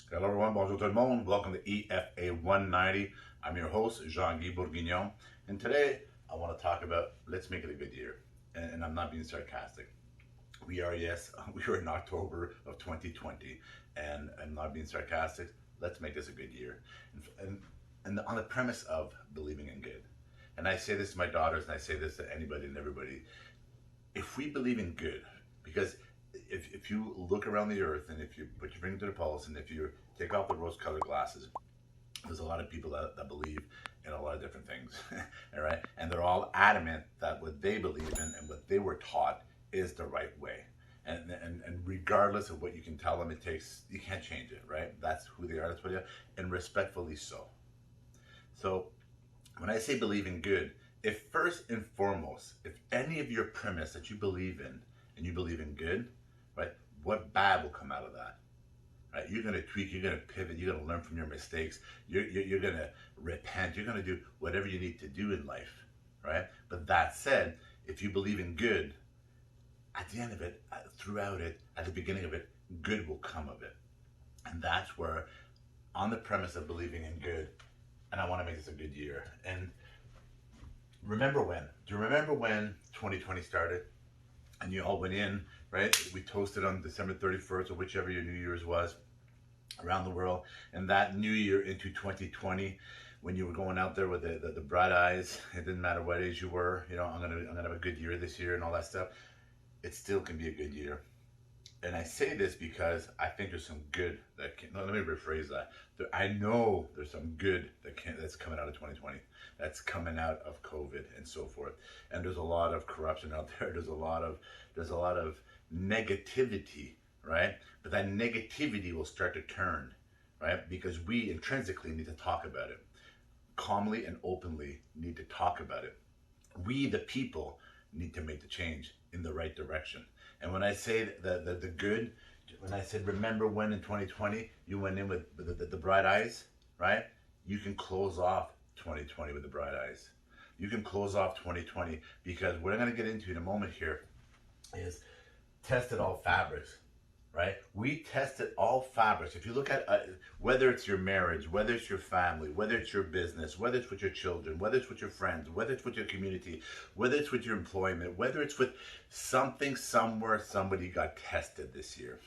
Hello everyone, bonjour tout le monde. Welcome to EFA190. I'm your host, Jean-Guy Bourguignon. And today I want to talk about let's make it a good year. And I'm not being sarcastic. We are in October of 2020. And I'm not being sarcastic. Let's make this a good year. And on the premise of believing in good. And I say this to my daughters and I say this to anybody and everybody. If we believe in good, because if you look around the earth and if you put your finger to the pulse and if you take off the rose-colored glasses, there's a lot of people that believe in a lot of different things, all right? And they're all adamant that what they believe in and what they were taught is the right way. And regardless of what you can tell them, you can't change it, right? That's who they are, that's what they are, and respectfully so. So when I say believe in good, if first and foremost, if any of your premise that you believe in and you believe in good, right, what bad will come out of that? Right? You're going to tweak, you're going to pivot, you're going to learn from your mistakes, you're going to repent, you're going to do whatever you need to do in life, right? But that said, if you believe in good, at the end of it, throughout it, at the beginning of it, good will come of it. And that's where, on the premise of believing in good, and I want to make this a good year. And remember when? Do you remember when 2020 started? And you all went in, right? We toasted on December 31st or whichever your New Year's was around the world. And that New Year into 2020, when you were going out there with the bright eyes, it didn't matter what age you were, you know, I'm gonna have a good year this year and all that stuff. It still can be a good year. And I say this because I think there's some good that can, no, let me rephrase that. I know there's some good that's coming out of 2020, that's coming out of COVID and so forth. And there's a lot of corruption out there. There's a lot of negativity, right? But that negativity will start to turn, right? Because we intrinsically need to talk about it. Calmly and openly need to talk about it. We, the people, need to make the change in the right direction. And when I say the good, when I said remember when in 2020 you went in with the bright eyes, right? You can close off 2020 with the bright eyes. You can close off 2020 because what I'm going to get into in a moment here is tested all fabrics. Right? We tested all fabrics. If you look at whether it's your marriage, whether it's your family, whether it's your business, whether it's with your children, whether it's with your friends, whether it's with your community, whether it's with your employment, whether it's with something somewhere somebody got tested this year,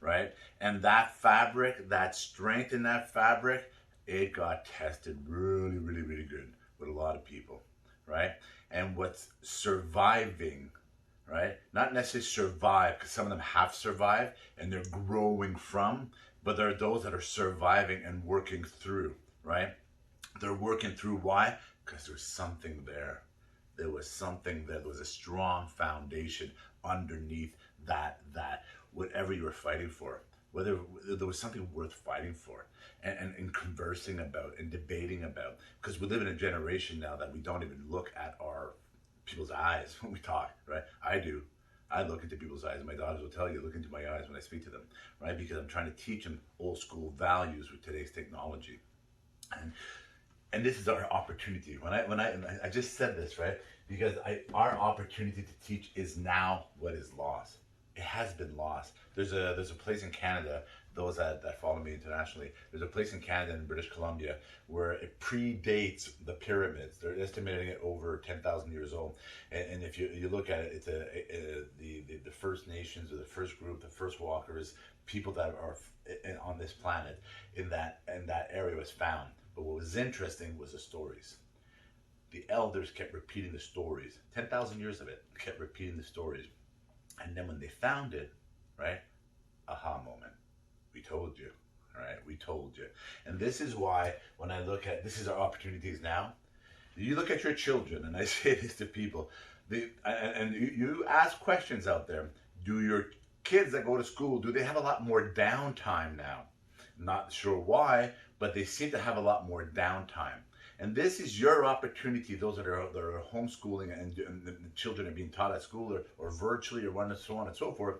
right? And that fabric, that strength in that fabric, it got tested really, really, really good with a lot of people, right? And what's surviving, right? Not necessarily survive, because some of them have survived and they're growing from, but there are those that are surviving and working through, right? They're working through, why? Because there's something there. There was something there. There was a strong foundation underneath that whatever you were fighting for, whether there was something worth fighting for and conversing about and debating about, because we live in a generation now that we don't even look at our people's eyes when we talk, right? I do. I look into people's eyes. My daughters will tell you, look into my eyes when I speak to them, right? Because I'm trying to teach them old school values with today's technology. And this is our opportunity. When I just said this, right? Because our opportunity to teach is now what is lost. It has been lost. There's a place in Canada, those that follow me internationally, there's a place in Canada in British Columbia where it predates the pyramids. They're estimating it over 10,000 years old. And if you look at it, it's the First Nations or the first group, the first walkers, people that are on this planet in that area was found. But what was interesting was the stories. The elders kept repeating the stories. 10,000 years of it, kept repeating the stories. And then when they found it, right, aha moment. We told you, all right? We told you. And this is why when I look at, this is our opportunities now. You look at your children, and I say this to people, and you ask questions out there. Do your kids that go to school, do they have a lot more downtime now? Not sure why, but they seem to have a lot more downtime. And this is your opportunity, those that are homeschooling and the children are being taught at school or virtually or so on and so forth,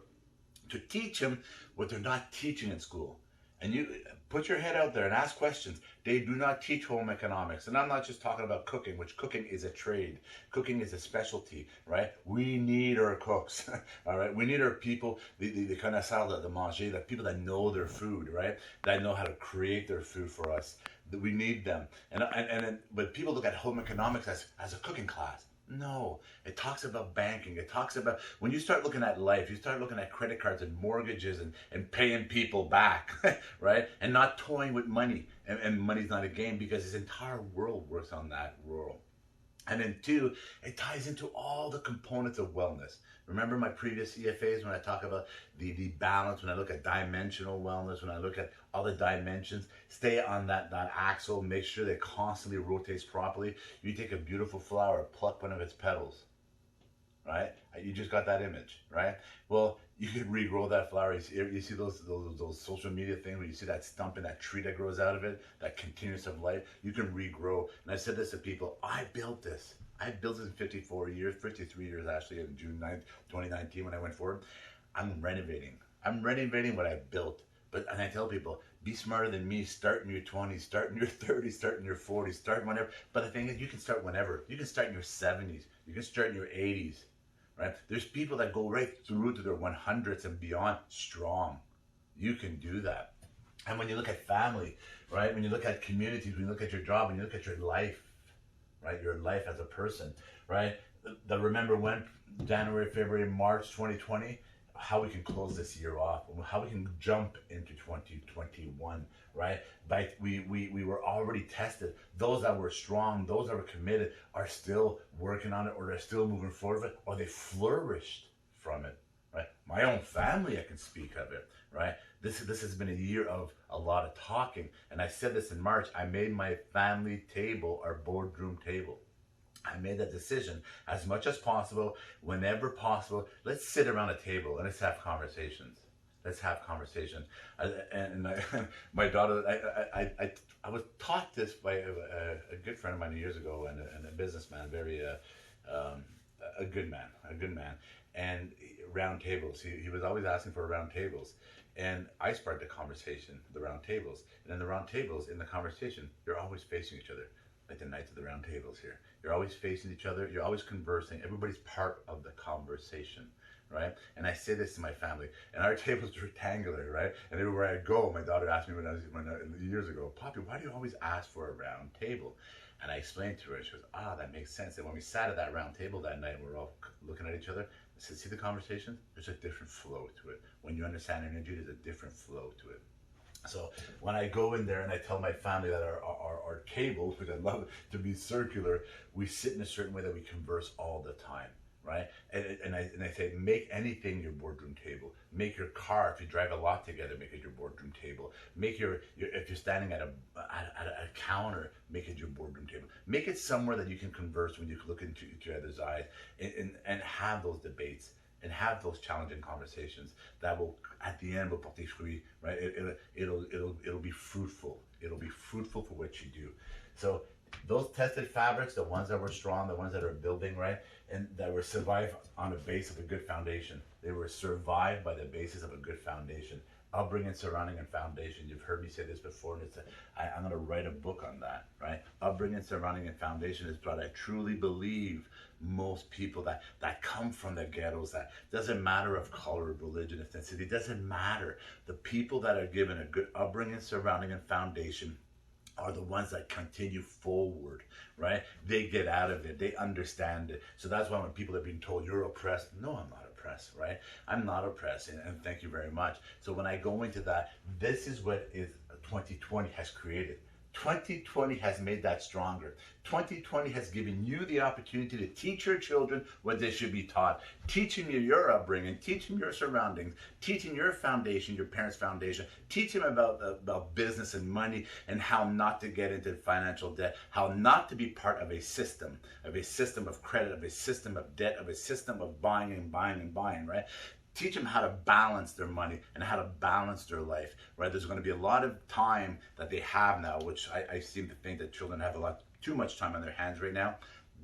to teach them what they're not teaching in school. And you put your head out there and ask questions. They do not teach home economics. And I'm not just talking about cooking, which cooking is a trade. Cooking is a specialty, right? We need our cooks, all right? We need our people, the connaisseurs de manger, the people that know their food, right? That know how to create their food for us. We need them. But people look at home economics as a cooking class. No, it talks about banking. It talks about when you start looking at life, you start looking at credit cards and mortgages and paying people back, right? And not toying with money. And money's not a game because his entire world works on that world. And then two, it ties into all the components of wellness. Remember my previous EFAs when I talk about the balance, when I look at dimensional wellness, when I look at all the dimensions, stay on that axle, make sure that it constantly rotates properly. You take a beautiful flower, pluck one of its petals, right? You just got that image, right? Well, you could regrow that flower. You see those social media things where you see that stump and that tree that grows out of it, that continuous of life. You can regrow. And I said this to people, I built this. I built this in 53 years actually, in June 9th, 2019 when I went forward. I'm renovating. I'm renovating what I built. And I tell people, be smarter than me. Start in your 20s, start in your 30s, start in your 40s, start whenever. But the thing is, you can start whenever. You can start in your 70s. You can start in your 80s. Right? There's people that go right through to their 100s and beyond strong. You can do that. And when you look at family, right? When you look at communities, when you look at your job, when you look at your life, right? Your life as a person, right? Remember when January, February, March 2020, how we can close this year off, how we can jump into 2021, right? We were already tested. Those that were strong, those that were committed are still working on it, or they're still moving forward with it, or they flourished from it, right? My own family, I can speak of it, right? This has been a year of a lot of talking. And I said this in March, I made my family table our boardroom table. I made that decision as much as possible, whenever possible. Let's sit around a table and let's have conversations. Let's have conversation. My daughter, I was taught this by a good friend of mine years ago, and a businessman, a good man. And round tables. He was always asking for round tables. And I sparked the conversation, the round tables. And in the round tables, in the conversation, you're always facing each other. Like the Knights of the Round Tables here. You're always facing each other. You're always conversing. Everybody's part of the conversation, right? And I say this to my family. And our table's rectangular, right? And everywhere I go, my daughter asked me years ago, Poppy, why do you always ask for a round table? And I explained to her. She goes, that makes sense. And when we sat at that round table that night, we were all looking at each other. I said, see the conversation? There's a different flow to it. When you understand energy, there's a different flow to it. So when I go in there and I tell my family that our tables, because I love it to be circular, we sit in a certain way that we converse all the time, right? And I say, make anything your boardroom table. Make your car, if you drive a lot together, make it your boardroom table. Make your if you're standing at a counter, make it your boardroom table. Make it somewhere that you can converse when you look into each other's eyes and have those debates. And have those challenging conversations that will, at the end, will porter fruit, right? It'll be fruitful. It'll be fruitful for what you do. So those tested fabrics, the ones that were strong, the ones that are building, right, and that were survived on the base of a good foundation. They were survived by the basis of a good foundation. Upbringing, surrounding, and foundation. You've heard me say this before, and I'm going to write a book on that, right? Upbringing, surrounding, and foundation is what I truly believe most people that come from the ghettos, that doesn't matter of color, religion, ethnicity, doesn't matter. The people that are given a good upbringing, surrounding, and foundation are the ones that continue forward, right? They get out of it. They understand it. So that's why when people are being told, you're oppressed, no, I'm not oppressed, right? I'm not oppressed, and thank you very much. So when I go into that, this is what 2020 has created. 2020 has made that stronger. 2020 has given you the opportunity to teach your children what they should be taught. Teaching you your upbringing, teaching your surroundings, teaching your foundation, your parents' foundation. Teach them about business and money and how not to get into financial debt, how not to be part of a system of credit, of a system of debt, of a system of buying and buying and buying, right? Teach them how to balance their money and how to balance their life, right? There's going to be a lot of time that they have now, which I seem to think that children have too much time on their hands right now.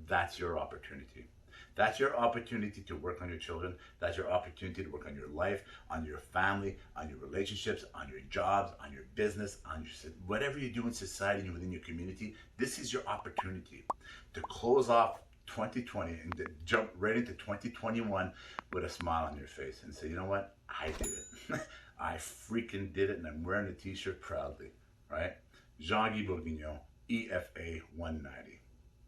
That's your opportunity. That's your opportunity to work on your children. That's your opportunity to work on your life, on your family, on your relationships, on your jobs, on your business, on your whatever you do in society and within your community. This is your opportunity to close off 2020 and to jump right into 2021 with a smile on your face and say, you know what? I did it. I freaking did it, and I'm wearing the t-shirt proudly, right? Jean-Guy Bourguignon, EFA190.